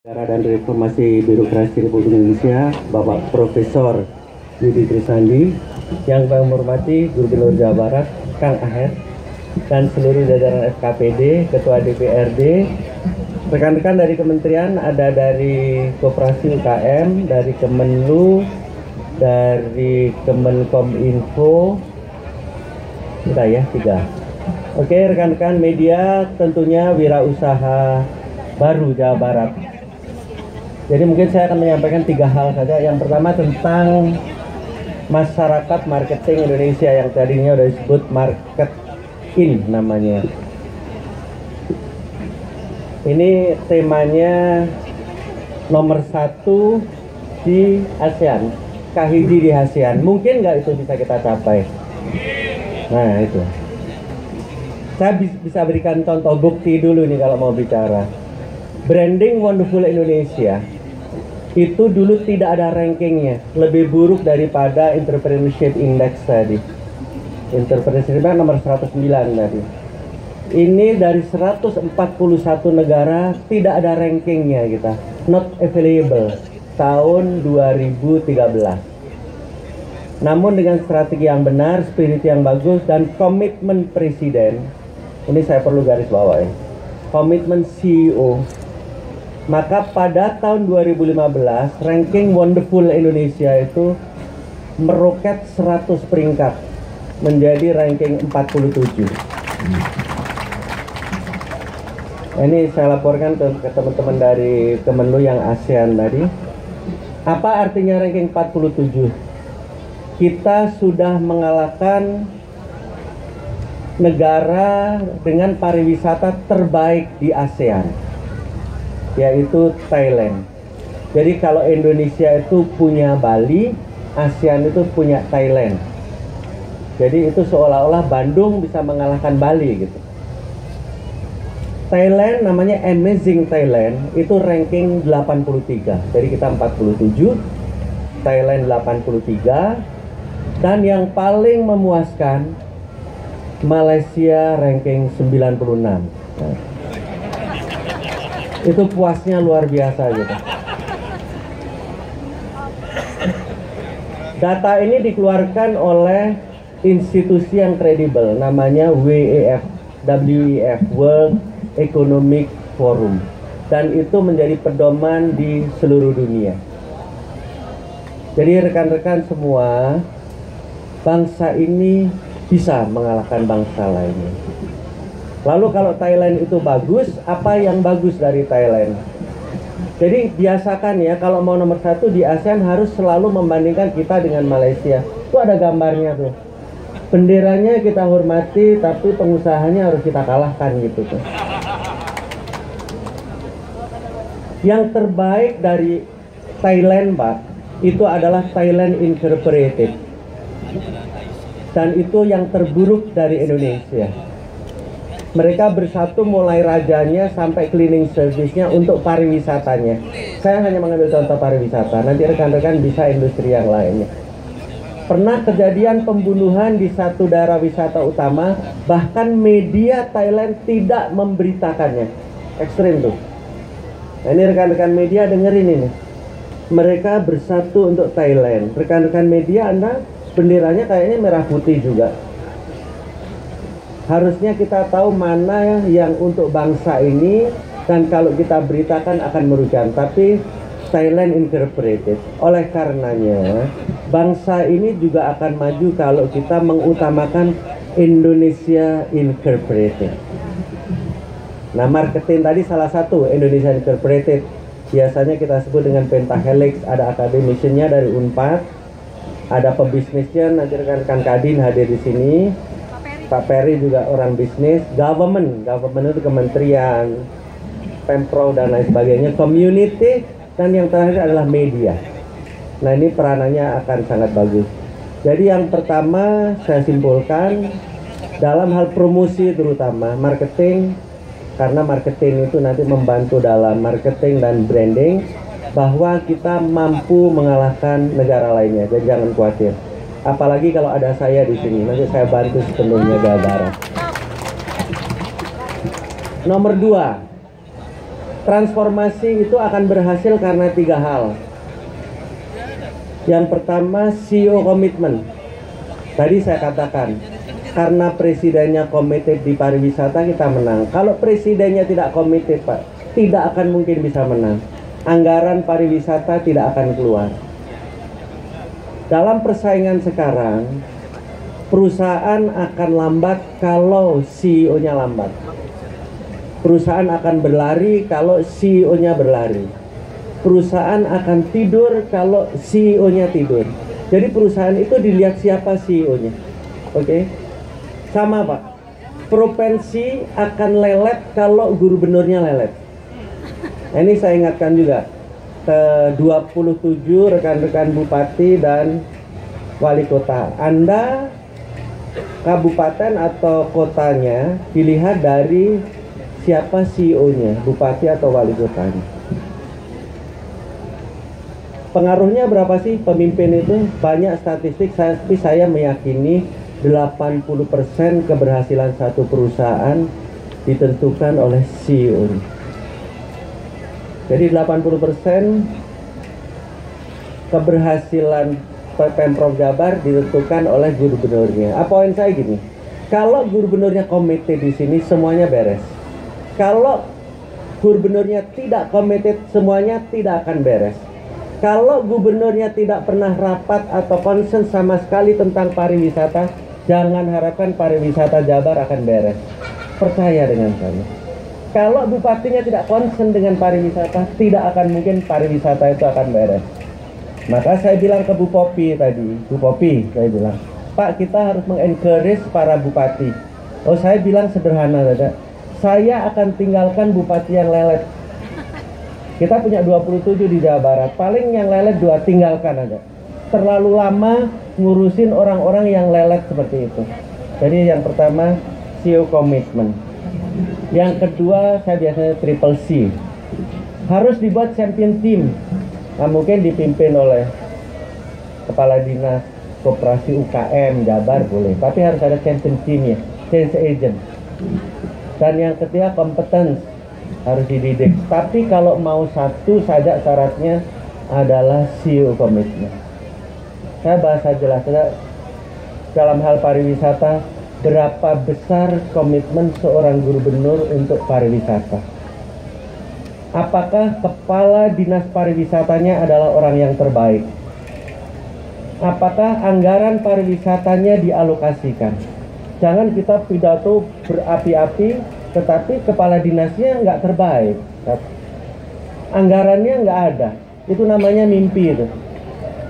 Negara dan Reformasi Birokrasi Republik Indonesia, Bapak Profesor Yudi Krisandi, yang kami hormati Gubernur Jawa Barat, Kang Aher, dan seluruh jajaran FKPD, Ketua DPRD, rekan-rekan dari kementerian, ada dari Koperasi UKM, dari Kemenlu, dari Kemenkominfo, udah ya, 3. Oke, rekan-rekan media, tentunya wirausaha baru Jawa Barat. Jadi mungkin saya akan menyampaikan 3 hal saja. Yang pertama tentang masyarakat marketing Indonesia yang tadinya sudah disebut marketing namanya. Ini temanya nomor 1 di ASEAN, kahiji di ASEAN. Mungkin nggak itu bisa kita capai? Nah itu. Saya bisa berikan contoh bukti dulu nih kalau mau bicara. Branding Wonderful Indonesia itu dulu tidak ada rankingnya, lebih buruk daripada Entrepreneurship Index tadi. Entrepreneurship nomor 109 tadi. Ini dari 141 negara tidak ada rankingnya kita, not available tahun 2013. Namun dengan strategi yang benar, spirit yang bagus, dan komitmen Presiden, ini saya perlu garis bawahi, komitmen CEO, maka pada tahun 2015 ranking Wonderful Indonesia itu meroket 100 peringkat menjadi ranking 47. Ini saya laporkan ke teman-teman dari Kemenlu yang ASEAN tadi. Apa artinya ranking 47? Kita sudah mengalahkan negara dengan pariwisata terbaik di ASEAN, yaitu Thailand. Jadi kalau Indonesia itu punya Bali, ASEAN itu punya Thailand. Jadi itu seolah-olah Bandung bisa mengalahkan Bali gitu. Thailand namanya Amazing Thailand, itu ranking 83. Jadi kita 47, Thailand 83, dan yang paling memuaskan Malaysia ranking 96. Itu puasnya luar biasa gitu. Data ini dikeluarkan oleh institusi yang kredibel, namanya WEF, World Economic Forum, dan itu menjadi pedoman di seluruh dunia. Jadi rekan-rekan semua, bangsa ini bisa mengalahkan bangsa lainnya. Lalu kalau Thailand itu bagus, apa yang bagus dari Thailand? Jadi biasakan ya, kalau mau nomor 1 di ASEAN harus selalu membandingkan kita dengan Malaysia. Itu ada gambarnya tuh. Benderanya kita hormati, tapi pengusahanya harus kita kalahkan gitu tuh. Yang terbaik dari Thailand, Pak, itu adalah Thailand Incorporated. Dan itu yang terburuk dari Indonesia. Mereka bersatu mulai rajanya sampai cleaning service-nya untuk pariwisatanya. Saya hanya mengambil contoh pariwisata, nanti rekan-rekan bisa industri yang lainnya. Pernah kejadian pembunuhan di satu daerah wisata utama, bahkan media Thailand tidak memberitakannya. Ekstrim tuh. Nah, ini rekan-rekan media dengerin ini. Mereka bersatu untuk Thailand. Rekan-rekan media, Anda benderanya kayaknya merah putih juga. Harusnya kita tahu mana yang untuk bangsa ini, dan kalau kita beritakan akan merugikan. Tapi Thailand Incorporated. Oleh karenanya, bangsa ini juga akan maju kalau kita mengutamakan Indonesia Incorporated. Nah, marketing tadi salah satu Indonesia Incorporated. Biasanya kita sebut dengan Pentahelix, ada akademisinya dari Unpad, ada pebisnisnya, nanti rekan-rekan Kadin hadir di sini. Pak Peri juga orang bisnis. Government itu kementerian, Pemprov dan lain sebagainya. Community, dan yang terakhir adalah media. Nah, ini peranannya akan sangat bagus. Jadi yang pertama saya simpulkan dalam hal promosi, terutama marketing, karena marketing itu nanti membantu dalam marketing dan branding, bahwa kita mampu mengalahkan negara lainnya. Jadi jangan khawatir. Apalagi kalau ada saya di sini, nanti saya bantu sepenuhnya Jawa Barat. Nomor 2, Transformasi itu akan berhasil karena 3 hal. Yang pertama, CEO komitmen. Tadi saya katakan, karena presidennya komited di pariwisata, kita menang. Kalau presidennya tidak komited, Pak, tidak akan mungkin bisa menang. Anggaran pariwisata tidak akan keluar. Dalam persaingan sekarang, perusahaan akan lambat kalau CEO-nya lambat. Perusahaan akan berlari kalau CEO-nya berlari. Perusahaan akan tidur kalau CEO-nya tidur. Jadi perusahaan itu dilihat siapa CEO-nya. Oke? Sama, Pak. Provinsi akan lelet kalau gubernurnya lelet. Nah, ini saya ingatkan juga ke 27 rekan-rekan bupati dan wali kota. Anda kabupaten atau kotanya dilihat dari siapa CEO-nya, bupati atau wali kotanya. Pengaruhnya berapa sih pemimpin itu? Banyak statistik, tapi saya meyakini 80% keberhasilan satu perusahaan ditentukan oleh CEO. Jadi 80% keberhasilan Pemprov Jabar ditentukan oleh gubernurnya. Poin saya gini, kalau gubernurnya komited di sini semuanya beres. Kalau gubernurnya tidak komited, semuanya tidak akan beres. Kalau gubernurnya tidak pernah rapat atau concern sama sekali tentang pariwisata, jangan harapkan pariwisata Jabar akan beres. Percaya dengan saya. Kalau bupatinya tidak concern dengan pariwisata, tidak akan mungkin pariwisata itu akan beres. Maka saya bilang ke Bu Popi tadi, Bu Popi, saya bilang, Pak, kita harus mengencourage para bupati. Oh, saya bilang sederhana saja. Saya akan tinggalkan bupati yang lelet. Kita punya 27 di Jawa Barat. Paling yang lelet 2, tinggalkan aja. Terlalu lama ngurusin orang-orang yang lelet seperti itu. Jadi yang pertama, CEO komitmen. Yang kedua, saya biasanya triple C. Harus dibuat champion team. Nah, mungkin dipimpin oleh Kepala Dinas Koperasi UKM Jabar boleh. Tapi harus ada champion teamnya, change agent. Dan yang ketiga, kompeten harus dididik. Tapi kalau mau satu saja syaratnya adalah CEO komitmen. Saya bahasa jelas dalam hal pariwisata, berapa besar komitmen seorang gubernur untuk pariwisata. Apakah kepala dinas pariwisatanya adalah orang yang terbaik? Apakah anggaran pariwisatanya dialokasikan? Jangan kita pidato berapi-api, tetapi kepala dinasnya nggak terbaik. Anggarannya nggak ada. Itu namanya mimpi itu.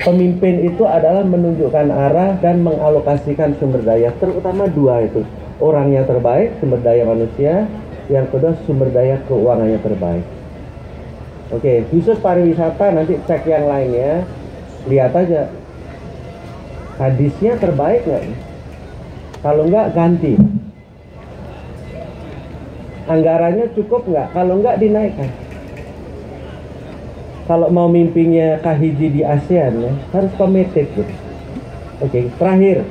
Pemimpin itu adalah menunjukkan arah dan mengalokasikan sumber daya. Terutama 2 itu. Orangnya terbaik, sumber daya manusia. Yang kedua, sumber daya keuangannya terbaik. Oke, khusus pariwisata nanti cek yang lainnya. Lihat aja. Hadisnya terbaik nggak? Kalau enggak, ganti. Anggarannya cukup nggak? Kalau enggak, dinaikkan. Kalau mau mimpinya kahiji di ASEAN, ya, harus committed gitu. Oke, terakhir.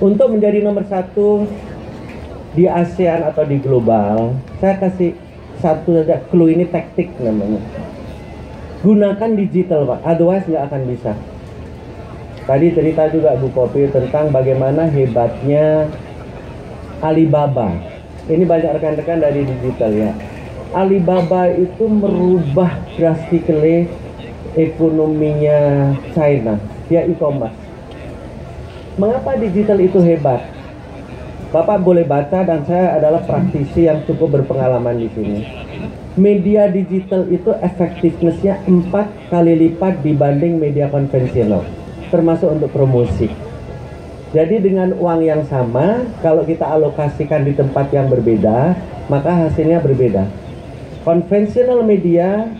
Untuk menjadi nomor 1 di ASEAN atau di global, saya kasih satu saja clue, ini taktik namanya. Gunakan digital, Pak, otherwise nggak akan bisa. Tadi cerita juga Bu Popi tentang bagaimana hebatnya Alibaba. Ini banyak rekan-rekan dari digital ya. Alibaba itu merubah drastically ekonominya China. Dia e-commerce. Mengapa digital itu hebat? Bapak boleh baca, dan saya adalah praktisi yang cukup berpengalaman di sini. Media digital itu efektivitasnya 4 kali lipat dibanding media konvensional, termasuk untuk promosi. Jadi dengan uang yang sama, kalau kita alokasikan di tempat yang berbeda, maka hasilnya berbeda. Konvensional media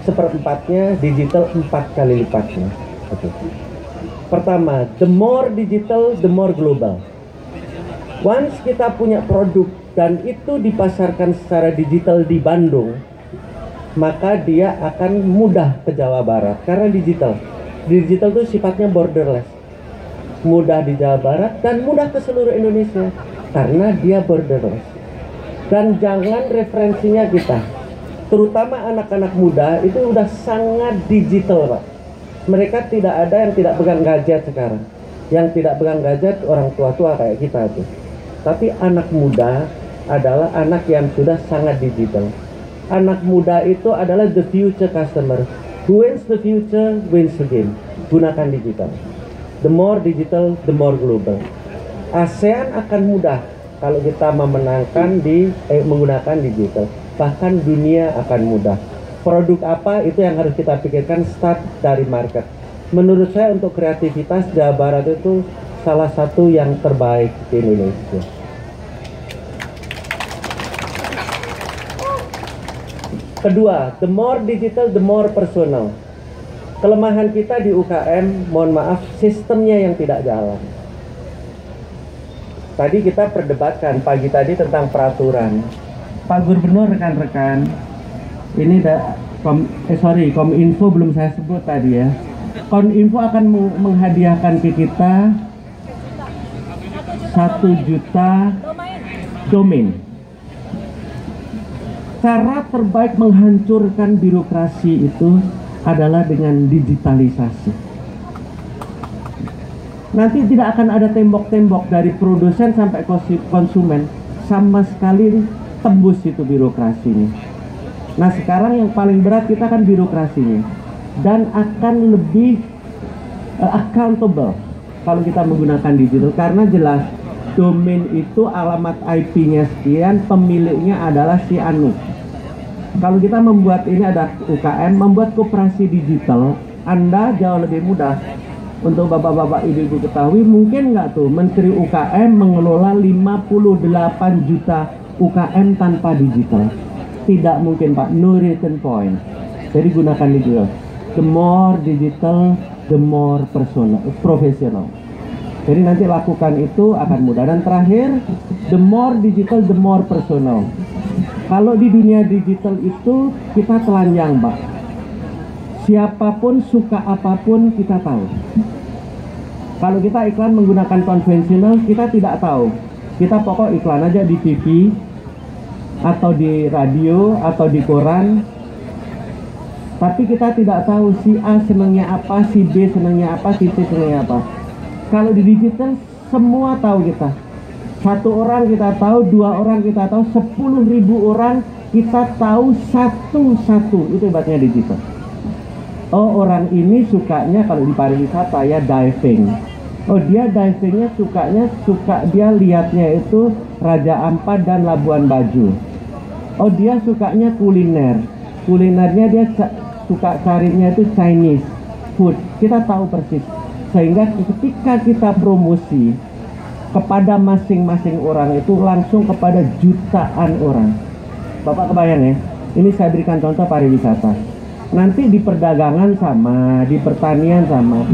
1/4-nya, digital 4 kali lipatnya. Oke. Pertama, the more digital, the more global. Once kita punya produk dan itu dipasarkan secara digital di Bandung, maka dia akan mudah ke Jawa Barat karena digital. Digital itu sifatnya borderless, mudah di Jawa Barat dan mudah ke seluruh Indonesia karena dia borderless. Dan jangan referensinya kita, terutama anak-anak muda itu udah sangat digital, Pak. Mereka tidak ada yang tidak pegang gadget sekarang. Yang tidak pegang gadget orang tua-tua kayak kita tuh. Tapi anak muda adalah anak yang sudah sangat digital. Anak muda itu adalah the future customer. Who wins the future wins the game. Gunakan digital. The more digital, the more global. ASEAN akan mudah kalau kita memenangkan menggunakan digital. Bahkan dunia akan mudah. Produk apa itu yang harus kita pikirkan, start dari market. Menurut saya untuk kreativitas Jawa Barat itu salah satu yang terbaik di Indonesia. Kedua, the more digital, the more personal. Kelemahan kita di UKM, mohon maaf, sistemnya yang tidak jalan. Tadi kita perdebatkan pagi tadi tentang peraturan. Pak Gubernur, rekan-rekan, ini Kominfo belum saya sebut tadi ya. Kominfo akan menghadiahkan ke kita 1 juta domain. Cara terbaik menghancurkan birokrasi itu adalah dengan digitalisasi. Nanti tidak akan ada tembok-tembok dari produsen sampai konsumen, sama sekali tembus itu birokrasinya. Nah sekarang yang paling berat kita kan birokrasinya, dan akan lebih accountable kalau kita menggunakan digital, karena jelas domain itu alamat IP-nya sekian, pemiliknya adalah si Anu. Kalau kita membuat ini ada UKM, membuat koperasi digital, Anda jauh lebih mudah. Untuk bapak-bapak ibu-ibu ketahui, mungkin nggak tuh Menteri UKM mengelola 58 juta UKM tanpa digital? Tidak mungkin, Pak. No return point. Jadi gunakan digital. The more digital, the more professional. Jadi nanti lakukan itu akan mudah. Dan terakhir, the more digital, the more personal. Kalau di dunia digital itu kita telanjang, Pak. Siapapun suka apapun kita tahu. Kalau kita iklan menggunakan konvensional kita tidak tahu. Kita pokok iklan aja di TV atau di radio atau di koran. Tapi kita tidak tahu si A senangnya apa, si B senangnya apa, si C senangnya apa. Kalau di digital semua tahu kita. 1 orang kita tahu, 2 orang kita tahu, 10.000 orang kita tahu satu-satu. Itu hebatnya digital. Oh orang ini sukanya kalau di pariwisata ya diving. Oh dia divingnya suka dia lihatnya itu Raja Ampat dan Labuan Bajo. Oh dia sukanya kuliner. Kulinernya dia suka carinya itu Chinese food. Kita tahu persis. Sehingga ketika kita promosi kepada masing-masing orang itu langsung kepada jutaan orang. Bapak kebayang ya? Ini saya berikan contoh pariwisata. Nanti di perdagangan sama, di pertanian sama.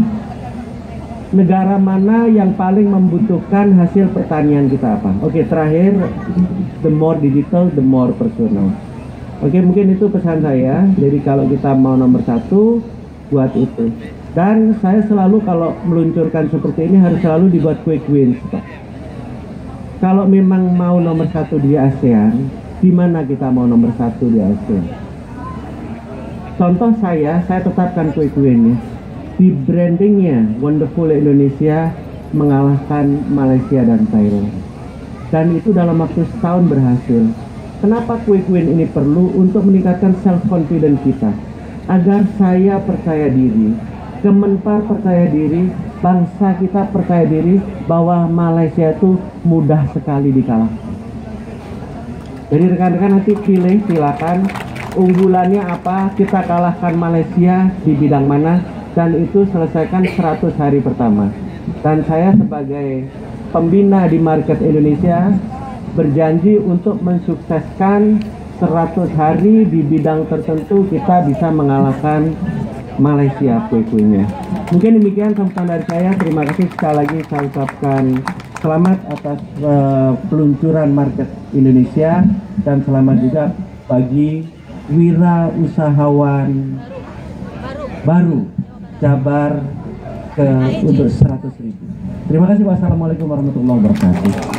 Negara mana yang paling membutuhkan hasil pertanian kita apa? Oke, terakhir, the more digital, the more personal. Oke, mungkin itu pesan saya. Jadi kalau kita mau nomor 1, buat itu. Dan saya selalu kalau meluncurkan seperti ini harus selalu dibuat quick wins, Pak. Kalau memang mau nomor 1 di ASEAN, di mana kita mau nomor 1 di ASEAN? Contoh saya tetapkan quick win. Di brandingnya Wonderful Indonesia mengalahkan Malaysia dan Thailand. Dan itu dalam waktu setahun berhasil. Kenapa quick win ini perlu? Untuk meningkatkan self confidence kita. Agar saya percaya diri, Kemenpar percaya diri, bangsa kita percaya diri bahwa Malaysia itu mudah sekali dikalahkan. Jadi rekan-rekan nanti pilih, silakan unggulannya apa, kita kalahkan Malaysia di bidang mana, dan itu selesaikan 100 hari pertama. Dan saya sebagai pembina di market Indonesia berjanji untuk mensukseskan 100 hari di bidang tertentu kita bisa mengalahkan Malaysia kue-kuenya. Mungkin demikian sambutan dari saya. Terima kasih sekali lagi saya ucapkan selamat atas peluncuran market Indonesia, dan selamat juga bagi wira usahawan baru Jabar untuk 100.000. Terima kasih. Wassalamualaikum warahmatullahi wabarakatuh.